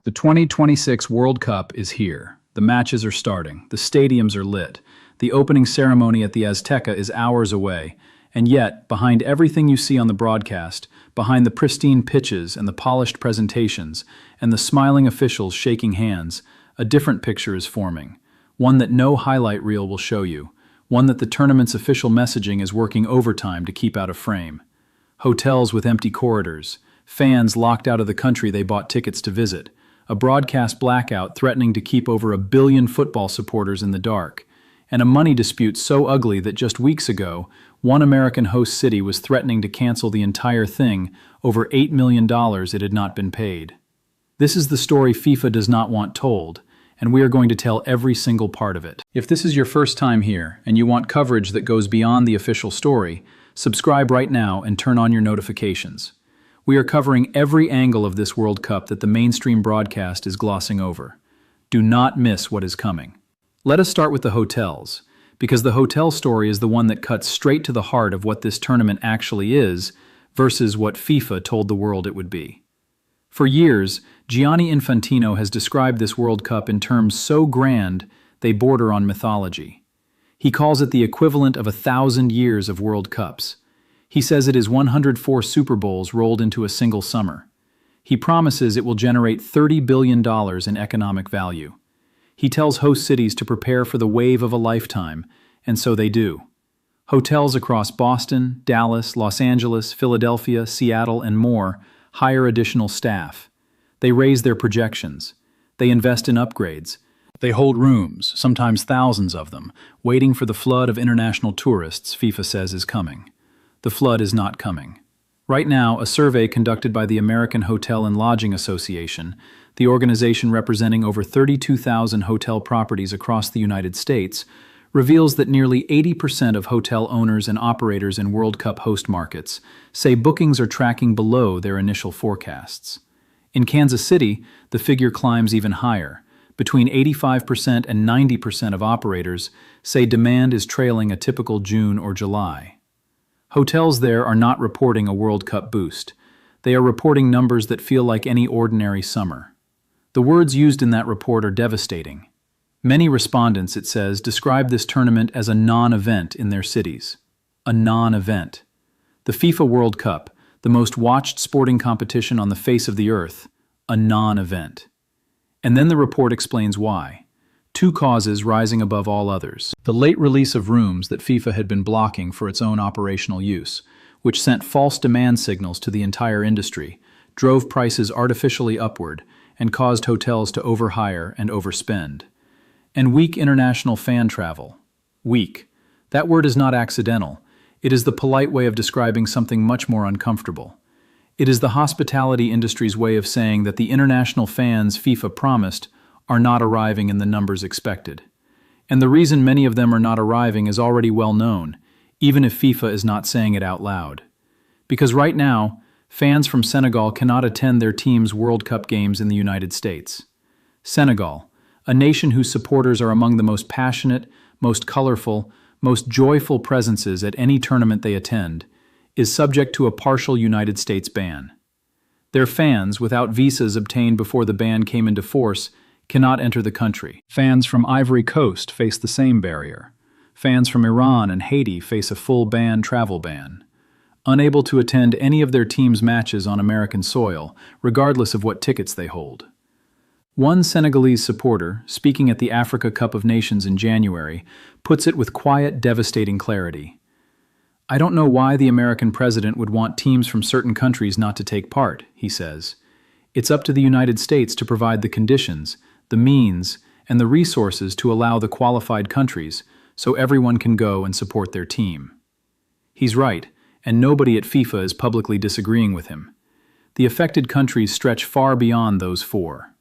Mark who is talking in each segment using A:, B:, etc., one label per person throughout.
A: The 2026 World Cup is here. The matches are starting. The stadiums are lit. The opening ceremony at the Azteca is hours away. And yet, behind everything you see on the broadcast, behind the pristine pitches and the polished presentations, and the smiling officials shaking hands, a different picture is forming. One that no highlight reel will show you. One that the tournament's official messaging is working overtime to keep out of frame. Hotels with empty corridors. Fans locked out of the country they bought tickets to visit. A broadcast blackout threatening to keep over 1 billion football supporters in the dark, and a money dispute so ugly that just weeks ago, one American host city was threatening to cancel the entire thing over $8 million it had not been paid. This is the story FIFA does not want told, and we are going to tell every single part of it. If this is your first time here, and you want coverage that goes beyond the official story, subscribe right now and turn on your notifications. We are covering every angle of this World Cup that the mainstream broadcast is glossing over. Do not miss what is coming. Let us start with the hotels, because the hotel story is the one that cuts straight to the heart of what this tournament actually is versus what FIFA told the world it would be. For years, Gianni Infantino has described this World Cup in terms so grand they border on mythology. He calls it the equivalent of 1,000 years of World Cups. He says it is 104 Super Bowls rolled into a single summer. He promises it will generate $30 billion in economic value. He tells host cities to prepare for the wave of a lifetime, and so they do. Hotels across Boston, Dallas, Los Angeles, Philadelphia, Seattle, and more hire additional staff. They raise their projections. They invest in upgrades. They hold rooms, sometimes thousands of them, waiting for the flood of international tourists FIFA says is coming. The flood is not coming. Right now, a survey conducted by the American Hotel and Lodging Association, the organization representing over 32,000 hotel properties across the United States, reveals that nearly 80% of hotel owners and operators in World Cup host markets say bookings are tracking below their initial forecasts. In Kansas City, the figure climbs even higher. Between 85% and 90% of operators say demand is trailing a typical June or July. Hotels there are not reporting a World Cup boost. They are reporting numbers that feel like any ordinary summer. The words used in that report are devastating. Many respondents, it says, describe this tournament as a non-event in their cities. A non-event. The FIFA World Cup, the most watched sporting competition on the face of the earth, a non-event. And then the report explains why. 2 causes rising above all others. The late release of rooms that FIFA had been blocking for its own operational use, which sent false demand signals to the entire industry, drove prices artificially upward, and caused hotels to overhire and overspend. And weak international fan travel. Weak. That word is not accidental. It is the polite way of describing something much more uncomfortable. It is the hospitality industry's way of saying that the international fans FIFA promised are not arriving in the numbers expected. And the reason many of them are not arriving is already well known, even if FIFA is not saying it out loud. Because right now, fans from Senegal cannot attend their team's World Cup games in the United States. Senegal, a nation whose supporters are among the most passionate, most colorful, most joyful presences at any tournament they attend, is subject to a partial United States ban. Their fans, without visas obtained before the ban came into force, cannot enter the country. Fans from Ivory Coast face the same barrier. Fans from Iran and Haiti face a full travel ban. Unable to attend any of their team's matches on American soil, regardless of what tickets they hold. One Senegalese supporter, speaking at the Africa Cup of Nations in January, puts it with quiet, devastating clarity. "I don't know why the American president would want teams from certain countries not to take part," he says. "It's up to the United States to provide the conditions, the means, and the resources to allow the qualified countries so everyone can go and support their team." He's right, and nobody at FIFA is publicly disagreeing with him. The affected countries stretch far beyond those 4.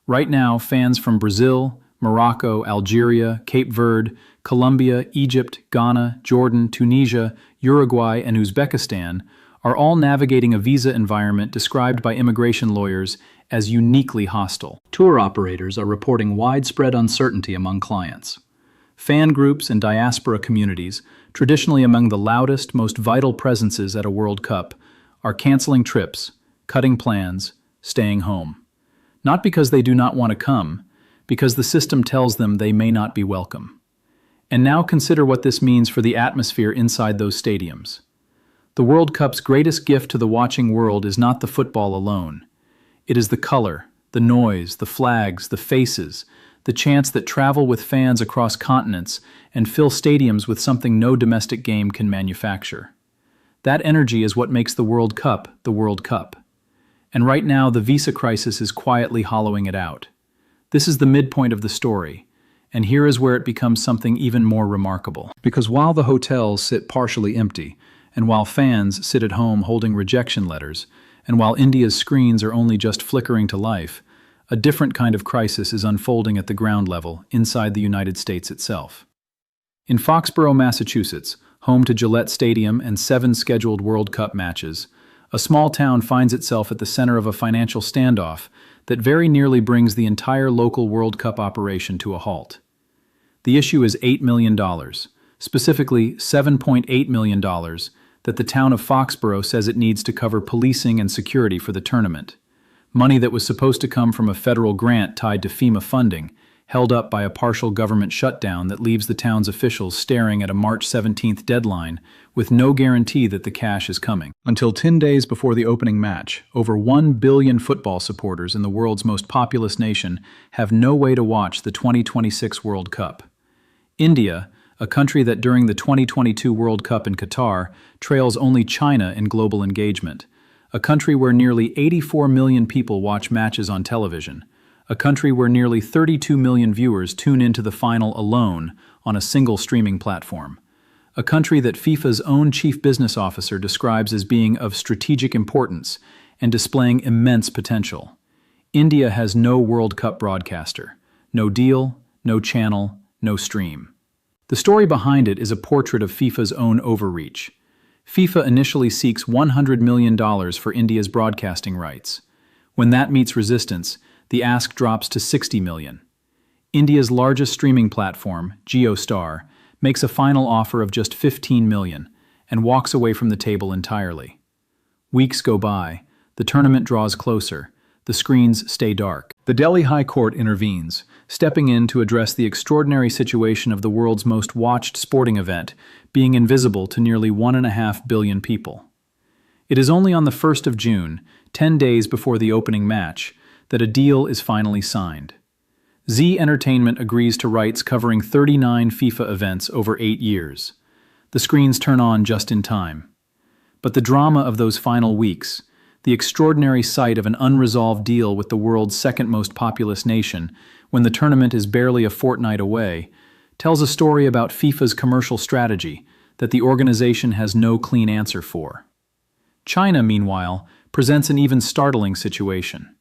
A: Right now, fans from Brazil, Morocco, Algeria, Cape Verde, Colombia, Egypt, Ghana, Jordan, Tunisia, Uruguay, and Uzbekistan are all navigating a visa environment described by immigration lawyers as uniquely hostile. Tour operators are reporting widespread uncertainty among clients. Fan groups and diaspora communities, traditionally among the loudest, most vital presences at a World Cup, are canceling trips, cutting plans, staying home. Not because they do not want to come, because the system tells them they may not be welcome. And now consider what this means for the atmosphere inside those stadiums. The World Cup's greatest gift to the watching world is not the football alone. It is the color, the noise, the flags, the faces, the chants that travel with fans across continents and fill stadiums with something no domestic game can manufacture. That energy is what makes the World Cup the World Cup. And right now, the visa crisis is quietly hollowing it out. This is the midpoint of the story, and here is where it becomes something even more remarkable. Because while the hotels sit partially empty, and while fans sit at home holding rejection letters, and while India's screens are only just flickering to life, a different kind of crisis is unfolding at the ground level inside the United States itself. In Foxborough, Massachusetts, home to Gillette Stadium and 7 scheduled World Cup matches, a small town finds itself at the center of a financial standoff that very nearly brings the entire local World Cup operation to a halt. The issue is $8 million, specifically $7.8 million, that the town of Foxborough says it needs to cover policing and security for the tournament. Money that was supposed to come from a federal grant tied to FEMA funding, held up by a partial government shutdown that leaves the town's officials staring at a March 17th deadline with no guarantee that the cash is coming. Until 10 days before the opening match, over 1 billion football supporters in the world's most populous nation have no way to watch the 2026 World Cup. India, a country that during the 2022 World Cup in Qatar trails only China in global engagement, a country where nearly 84 million people watch matches on television, a country where nearly 32 million viewers tune into the final alone on a single streaming platform, a country that FIFA's own chief business officer describes as being of strategic importance and displaying immense potential. India has no World Cup broadcaster, no deal, no channel, no stream. The story behind it is a portrait of FIFA's own overreach. FIFA initially seeks $100 million for India's broadcasting rights. When that meets resistance, the ask drops to $60 million. India's largest streaming platform, JioStar, makes a final offer of just $15 million and walks away from the table entirely. Weeks go by, the tournament draws closer, the screens stay dark. The Delhi High Court intervenes, stepping in to address the extraordinary situation of the world's most watched sporting event being invisible to nearly 1.5 billion people. It is only on the 1st of June, 10 days before the opening match, that a deal is finally signed. Z Entertainment agrees to rights covering 39 FIFA events over 8 years. The screens turn on just in time. But the drama of those final weeks, the extraordinary sight of an unresolved deal with the world's second most populous nation, when the tournament is barely a fortnight away, tells a story about FIFA's commercial strategy that the organization has no clean answer for. China, meanwhile, presents an even startling situation.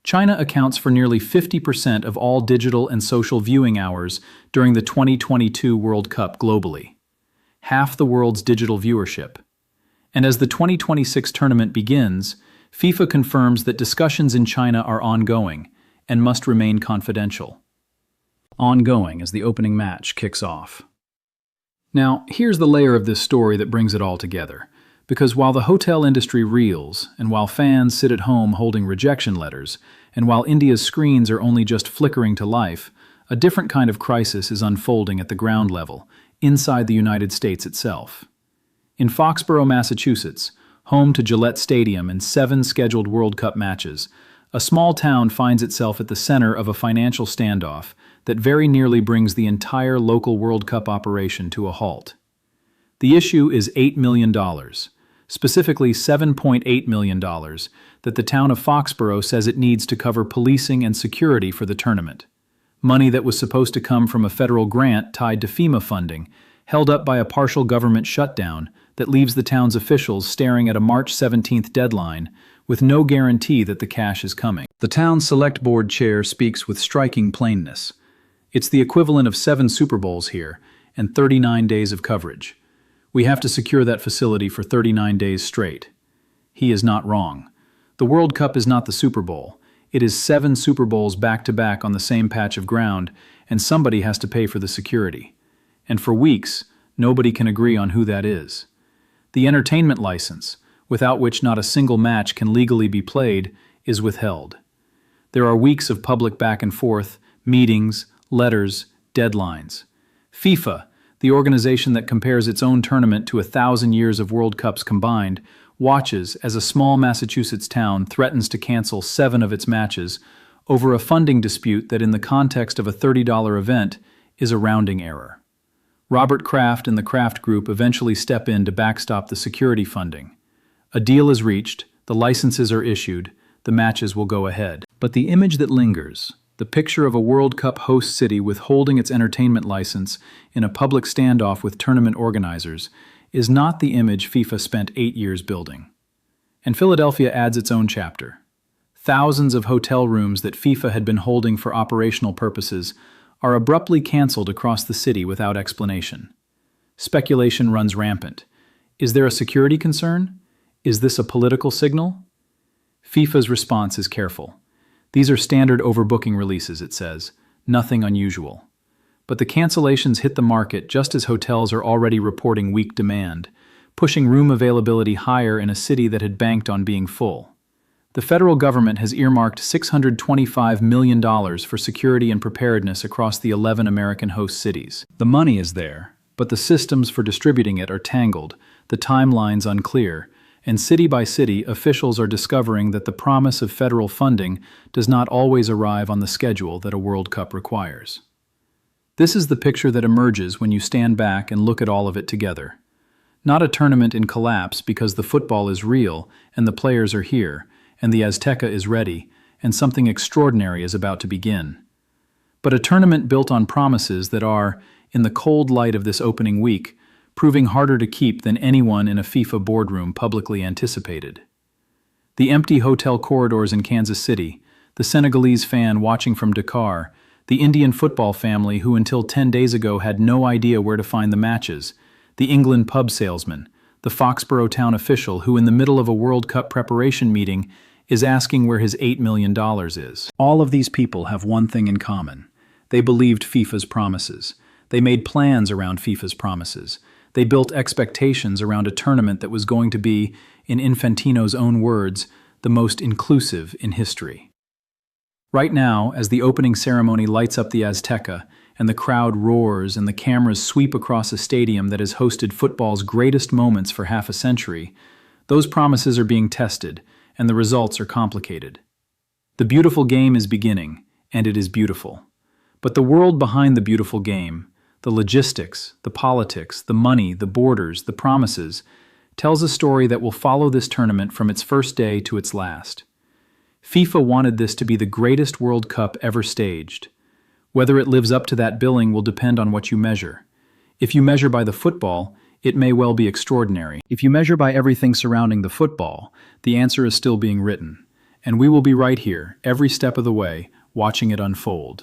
A: China accounts for nearly 50% of all digital and social viewing hours during the 2022 World Cup globally, half the world's digital viewership. And as the 2026 tournament begins, FIFA confirms that discussions in China are ongoing and must remain confidential. Ongoing as the opening match kicks off. Now, here's the layer of this story that brings it all together. Because while the hotel industry reels, and while fans sit at home holding rejection letters, and while India's screens are only just flickering to life, a different kind of crisis is unfolding at the ground level, inside the United States itself. In Foxborough, Massachusetts, home to Gillette Stadium and 7 scheduled World Cup matches, a small town finds itself at the center of a financial standoff that very nearly brings the entire local World Cup operation to a halt. The issue is $8 million, specifically $7.8 million, that the town of Foxborough says it needs to cover policing and security for the tournament. Money that was supposed to come from a federal grant tied to FEMA funding, held up by a partial government shutdown that leaves the town's officials staring at a March 17th deadline with no guarantee that the cash is coming. The town's select board chair speaks with striking plainness. It's the equivalent of 7 Super Bowls here and 39 days of coverage. We have to secure that facility for 39 days straight. He is not wrong. The World Cup is not the Super Bowl. It is 7 Super Bowls back-to-back on the same patch of ground, and somebody has to pay for the security. And for weeks, nobody can agree on who that is. The entertainment license, without which not a single match can legally be played, is withheld. There are weeks of public back and forth, meetings, letters, deadlines. FIFA, the organization that compares its own tournament to 1,000 years of World Cups combined, watches as a small Massachusetts town threatens to cancel 7 of its matches over a funding dispute that in the context of a $30 event is a rounding error. Robert Kraft and the Kraft Group eventually step in to backstop the security funding. A deal is reached, the licenses are issued, the matches will go ahead. But the image that lingers, the picture of a World Cup host city withholding its entertainment license in a public standoff with tournament organizers, is not the image FIFA spent 8 years building. And Philadelphia adds its own chapter. Thousands of hotel rooms that FIFA had been holding for operational purposes are abruptly canceled across the city without explanation. Speculation runs rampant. Is there a security concern? Is this a political signal? FIFA's response is careful. These are standard overbooking releases, it says, nothing unusual. But the cancellations hit the market just as hotels are already reporting weak demand, pushing room availability higher in a city that had banked on being full. The federal government has earmarked $625 million for security and preparedness across the 11 American host cities. The money is there, but the systems for distributing it are tangled, the timelines unclear, and city by city, officials are discovering that the promise of federal funding does not always arrive on the schedule that a World Cup requires. This is the picture that emerges when you stand back and look at all of it together. Not a tournament in collapse because the football is real and the players are here, and the Azteca is ready, and something extraordinary is about to begin. But a tournament built on promises that are, in the cold light of this opening week, proving harder to keep than anyone in a FIFA boardroom publicly anticipated. The empty hotel corridors in Kansas City, the Senegalese fan watching from Dakar, the Indian football family who until 10 days ago had no idea where to find the matches, the England pub salesman, the Foxborough town official who in the middle of a World Cup preparation meeting is asking where his $8 million is. All of these people have one thing in common. They believed FIFA's promises. They made plans around FIFA's promises. They built expectations around a tournament that was going to be, in Infantino's own words, the most inclusive in history. Right now, as the opening ceremony lights up the Azteca, and the crowd roars and the cameras sweep across a stadium that has hosted football's greatest moments for half a century, those promises are being tested, and the results are complicated. The beautiful game is beginning, and it is beautiful. But the world behind the beautiful game, the logistics, the politics, the money, the borders, the promises, tells a story that will follow this tournament from its first day to its last. FIFA wanted this to be the greatest World Cup ever staged. Whether it lives up to that billing will depend on what you measure. If you measure by the football, it may well be extraordinary. If you measure by everything surrounding the football, the answer is still being written. And we will be right here, every step of the way, watching it unfold.